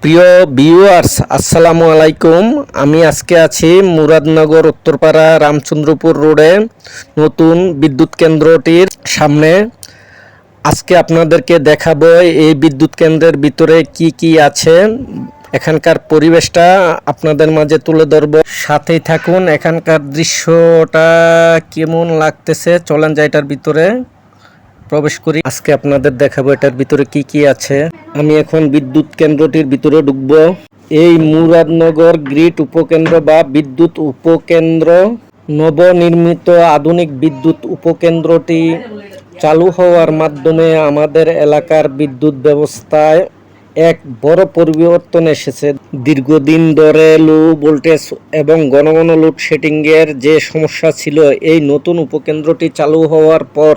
প্রিয় ভিউয়ার্স, আসসালামু আলাইকুম। আমি আজকে আছি মুরাদনগর উত্তরপাড়া রামচন্দ্রপুর রোডে নতুন বিদ্যুৎ কেন্দ্রটির সামনে। আজকে আপনাদেরকে দেখাবো এই বিদ্যুৎ কেন্দ্রের ভিতরে কি কি আছে, এখানকার পরিবেশটা আপনাদের মাঝে তুলে ধরবো। সাথেই থাকুন, এখানকার দৃশ্যটা কেমন লাগতেছে। চলেন যাই এটার ভিতরে প্রবেশ করি। আজকে আপনাদের দেখাবো এটার ভিতরে কি কি আছে। আমি এখন বিদ্যুৎ কেন্দ্রটির ভিতরে ঢুকবো। এই মুরাদনগর গ্রিড উপকেন্দ্র বা বিদ্যুৎ উপকেন্দ্র নবনির্মিত আধুনিক বিদ্যুৎ উপকেন্দ্রটি চালু হওয়ার মাধ্যমে আমাদের এলাকার বিদ্যুৎ ব্যবস্থায় এক বড় পরিবর্তন এসেছে। দীর্ঘদিন ধরে লো ভোল্টেজ এবং ঘন ঘন লোডশেডিংয়ের যে সমস্যা ছিল, এই নতুন উপকেন্দ্রটি চালু হওয়ার পর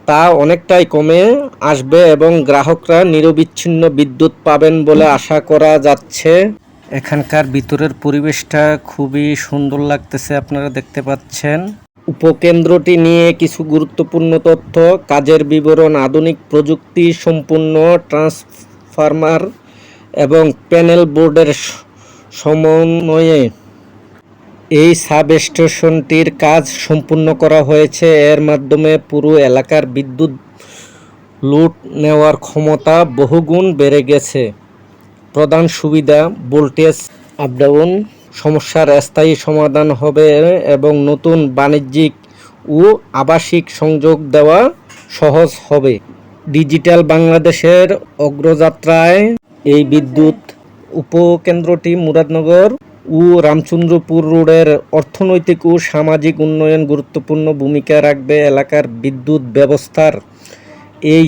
তা অনেকটাই কমে আসবে এবং গ্রাহকরা নিরবিচ্ছিন্ন বিদ্যুৎ পাবেন বলে আশা করা যাচ্ছে। এখানকার ভিতরের পরিবেশটা খুবই সুন্দর লাগতেছে, আপনারা দেখতে পাচ্ছেন। উপকেন্দ্রটি নিয়ে কিছু গুরুত্বপূর্ণ তথ্য: কাজের বিবরণ, আধুনিক প্রযুক্তি সম্পূর্ণ ট্রান্সফরমার এবং প্যানেল বোর্ডের সমন্বয়ে এই সাবস্টেশনটির কাজ সম্পূর্ণ করা হয়েছে। এর মাধ্যমে পুরো এলাকার বিদ্যুৎ লোড নেওয়ার ক্ষমতা বহুগুণ বেড়ে গেছে। প্রধান সুবিধা: ভোল্টেজ আপডাউন সমস্যার স্থায়ী সমাধান হবে এবং নতুন বাণিজ্যিক ও আবাসিক সংযোগ দেওয়া সহজ হবে। ডিজিটাল বাংলাদেশের অগ্রযাত্রায় এই বিদ্যুৎ উপকেন্দ্রটি মুরাদনগর ও রামচন্দ্রপুর রোডের অর্থনৈতিক ও সামাজিক উন্নয়ন গুরুত্বপূর্ণ ভূমিকা রাখবে। এলাকার বিদ্যুৎ ব্যবস্থার এই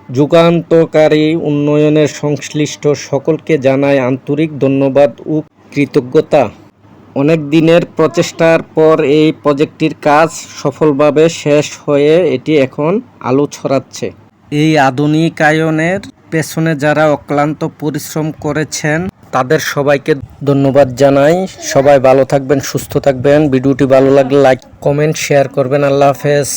যুগান্তকারী উন্নয়নের সংশ্লিষ্ট সকলকে জানাই আন্তরিক ধন্যবাদ ও কৃতজ্ঞতা। অনেক দিনের প্রচেষ্টার পর এই প্রজেক্টটির কাজ সফলভাবে শেষ হয়ে এটি এখন আলো ছড়াচ্ছে। এই আধুনিকায়নের পেছনে যারা অক্লান্ত পরিশ্রম করেছেন তাদের সবাইকে ধন্যবাদ জানাই। সবাই ভালো থাকবেন, সুস্থ থাকবেন। ভিডিওটি ভালো লাগলে লাইক, কমেন্ট, শেয়ার করবেন। আল্লাহ হাফেজ।